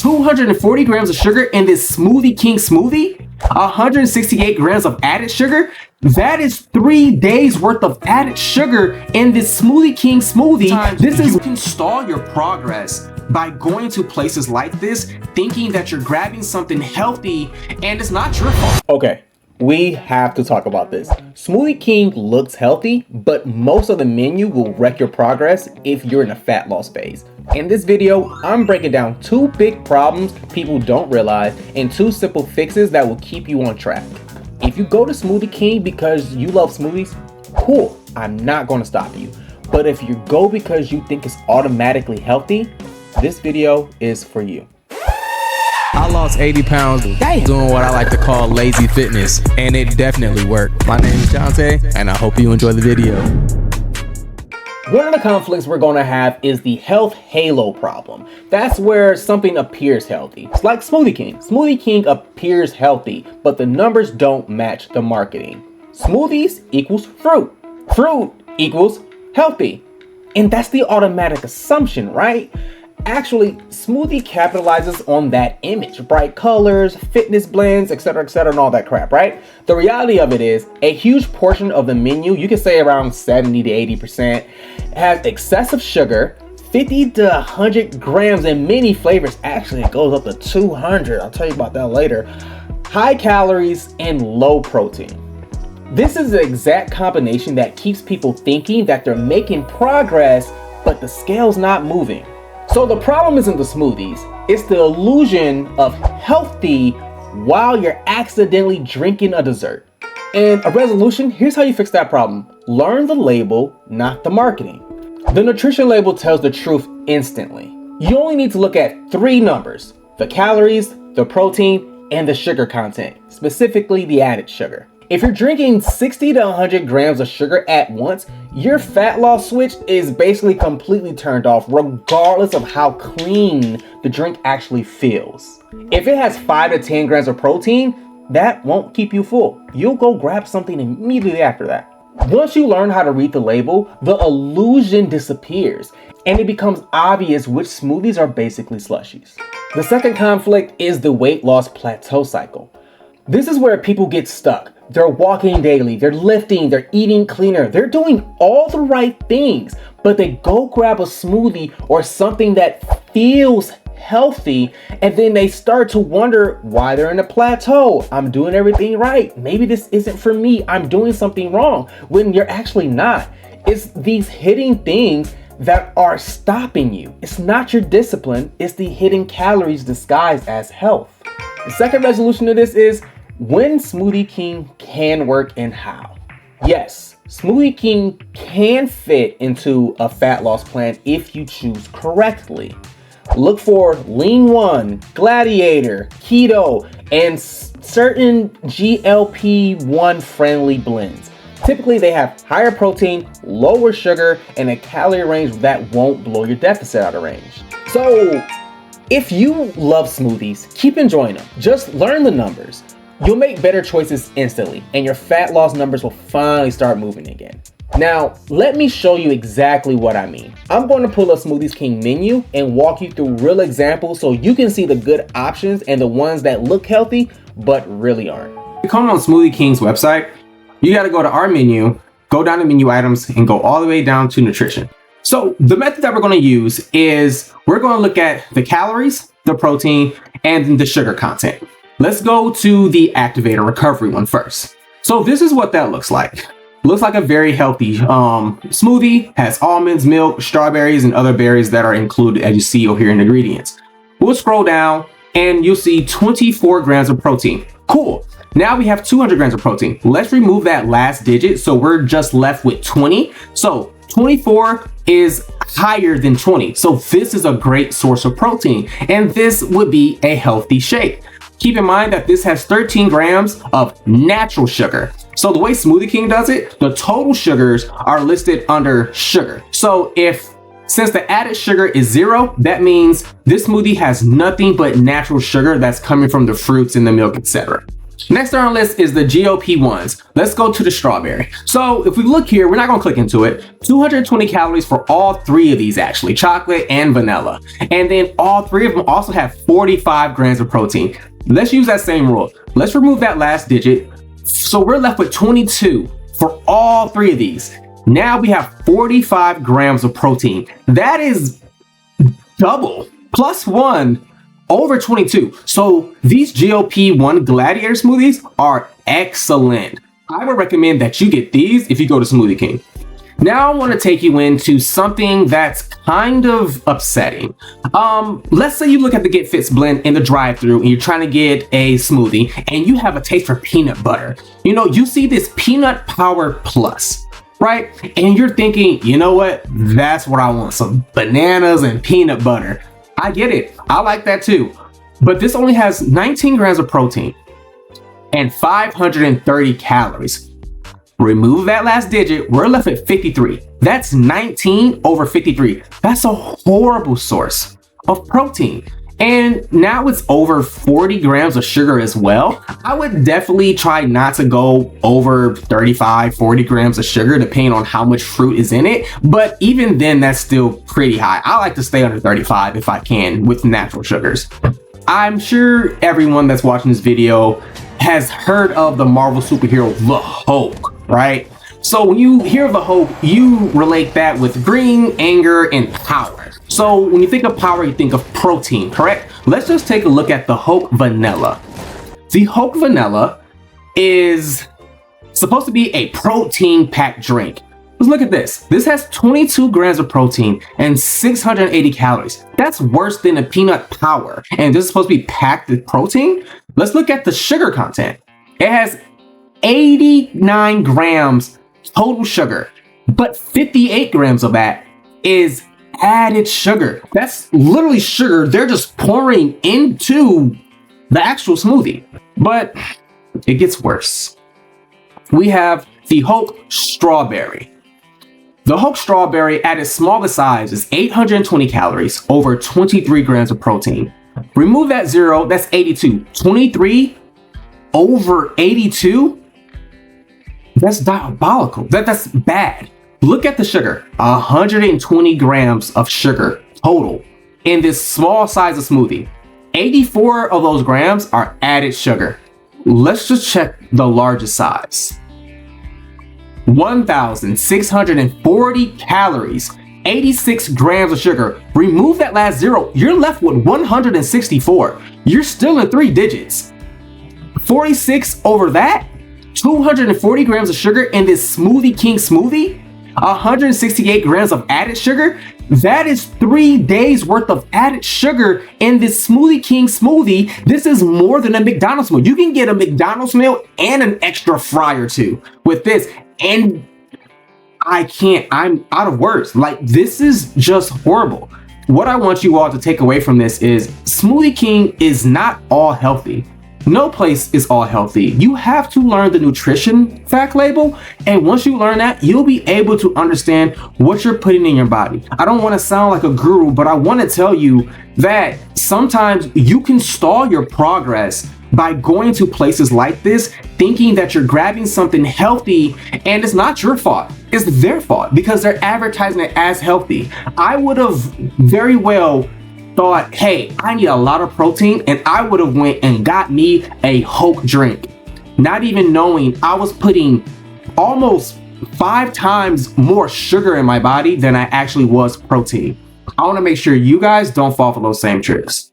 240 grams of sugar in this Smoothie King smoothie, 168 grams of added sugar. That is 3 days worth of added sugar in this Smoothie King smoothie. You can stall your progress by going to places like this, thinking that you're grabbing something healthy, and it's not your fault. Okay, we have to talk about this. Smoothie King looks healthy, but most of the menu will wreck your progress if you're in a fat loss phase. In this video, I'm breaking down 2 big problems people don't realize and 2 simple fixes that will keep you on track. If you go to Smoothie King because you love smoothies, cool, I'm not going to stop you. But if you go because you think it's automatically healthy, this video is for you. I lost 80 pounds doing what I like to call lazy fitness, and it definitely worked. My name is Jonte, and I hope you enjoy the video. One of the conflicts we're going to have is the health halo problem. That's where something appears healthy. It's like Smoothie King. Smoothie King appears healthy, but the numbers don't match the marketing. Smoothies equals fruit. Fruit equals healthy. And that's the automatic assumption, right? Actually, smoothie capitalizes on that image, bright colors, fitness blends, etc., and all that crap, right? The reality of it is a huge portion of the menu, you can say around 70 to 80%, has excessive sugar, 50 to 100 grams in many flavors. Actually, it goes up to 200. I'll tell you about that later. High calories and low protein. This is the exact combination that keeps people thinking that they're making progress, but the scale's not moving. So the problem isn't the smoothies, it's the illusion of healthy while you're accidentally drinking a dessert. And a resolution, here's how you fix that problem. Learn the label, not the marketing. The nutrition label tells the truth instantly. You only need to look at 3 numbers: the calories, the protein, and the sugar content, specifically the added sugar. If you're drinking 60 to 100 grams of sugar at once, your fat loss switch is basically completely turned off, regardless of how clean the drink actually feels. If it has 5 to 10 grams of protein, that won't keep you full. You'll go grab something immediately after that. Once you learn how to read the label, the illusion disappears, and it becomes obvious which smoothies are basically slushies. The second conflict is the weight loss plateau cycle. This is where people get stuck. They're walking daily, they're lifting, they're eating cleaner, they're doing all the right things, but they go grab a smoothie or something that feels healthy, and then they start to wonder why they're in a plateau. I'm doing everything right. Maybe this isn't for me. I'm doing something wrong, when you're actually not. It's these hidden things that are stopping you. It's not your discipline, it's the hidden calories disguised as health. The second resolution to this is when Smoothie King can work and how. Yes, Smoothie King can fit into a fat loss plan if you choose correctly. Look for Lean 1, Gladiator, Keto, and certain GLP-1 friendly blends. Typically they have higher protein, lower sugar, and a calorie range that won't blow your deficit out of range. So if you love smoothies, keep enjoying them. Just learn the numbers. You'll make better choices instantly, and your fat loss numbers will finally start moving again. Now, let me show you exactly what I mean. I'm going to pull a Smoothie King menu and walk you through real examples so you can see the good options and the ones that look healthy, but really aren't. You come on Smoothie King's website, you got to go to our menu, go down to menu items, and go all the way down to nutrition. So the method that we're going to use is we're going to look at the calories, the protein, and the sugar content. Let's go to the activator recovery one first. So this is what that looks like. Looks like a very healthy smoothie, has almonds, milk, strawberries, and other berries that are included, as you see over here in the ingredients. We'll scroll down and you'll see 24 grams of protein. Cool. Now we have 200 grams of protein. Let's remove that last digit so we're just left with 20. So 24 is higher than 20. So this is a great source of protein, and this would be a healthy shake. Keep in mind that this has 13 grams of natural sugar. So the way Smoothie King does it, the total sugars are listed under sugar. So since the added sugar is 0, that means this smoothie has nothing but natural sugar that's coming from the fruits and the milk, etc. Next on our list is the GOP ones. Let's go to the strawberry. So if we look here, we're not gonna click into it. 220 calories for all three of these actually, chocolate and vanilla. And then all three of them also have 45 grams of protein. Let's use that same rule. Let's remove that last digit. So we're left with 22 for all three of these. Now we have 45 grams of protein. That is double, plus one, over 22. So these GLP-1 Gladiator smoothies are excellent. I would recommend that you get these if you go to Smoothie King. Now I want to take you into something that's kind of upsetting. Let's say you look at the Get Fits blend in the drive-thru and you're trying to get a smoothie and you have a taste for peanut butter. You know, you see this Peanut Power Plus, right? And you're thinking, you know what? That's what I want, some bananas and peanut butter. I get it. I like that too. But this only has 19 grams of protein and 530 calories. Remove that last digit, we're left at 53. That's 19 over 53. That's a horrible source of protein. And now it's over 40 grams of sugar as well. I would definitely try not to go over 35, 40 grams of sugar, depending on how much fruit is in it. But even then, that's still pretty high. I like to stay under 35 if I can with natural sugars. I'm sure everyone that's watching this video has heard of the Marvel superhero, the Hulk, right? So when you hear of the Hulk, you relate that with green, anger, and power. So when you think of power, you think of protein, correct? Let's just take a look at the Hulk Vanilla. The Hulk Vanilla is supposed to be a protein-packed drink. Let's look at this. This has 22 grams of protein and 680 calories. That's worse than a peanut power. And this is supposed to be packed with protein. Let's look at the sugar content. It has 89 grams total sugar, but 58 grams of that is added sugar. That's literally sugar they're just pouring into the actual smoothie. But it gets worse. We have the Hulk Strawberry. The Hulk Strawberry at its smallest size is 820 calories, over 23 grams of protein. Remove that zero, that's 82. 23 over 82? That's diabolical. That's bad. Look at the sugar. 120 grams of sugar total in this small size of smoothie. 84 of those grams are added sugar. Let's just check the largest size. 1,640 calories, 86 grams of sugar. Remove that last zero, you're left with 164. You're still in three digits. 46 over that, 240 grams of sugar in this Smoothie King smoothie, 168 grams of added sugar. That is 3 days worth of added sugar in this Smoothie King smoothie. This is more than a McDonald's meal. You can get a McDonald's meal and an extra fry or two with this. And I'm out of words. Like, this is just horrible. What I want you all to take away from this is Smoothie King is not all healthy. No place is all healthy. You have to learn the nutrition fact label, and once you learn that, you'll be able to understand what you're putting in your body. I don't want to sound like a guru, but I want to tell you that sometimes you can stall your progress by going to places like this, thinking that you're grabbing something healthy, and it's not your fault. It's their fault because they're advertising it as healthy. I would have very well thought, hey, I need a lot of protein, and I would have went and got me a Hulk drink, not even knowing I was putting almost 5 times more sugar in my body than I actually was protein. I want to make sure you guys don't fall for those same tricks.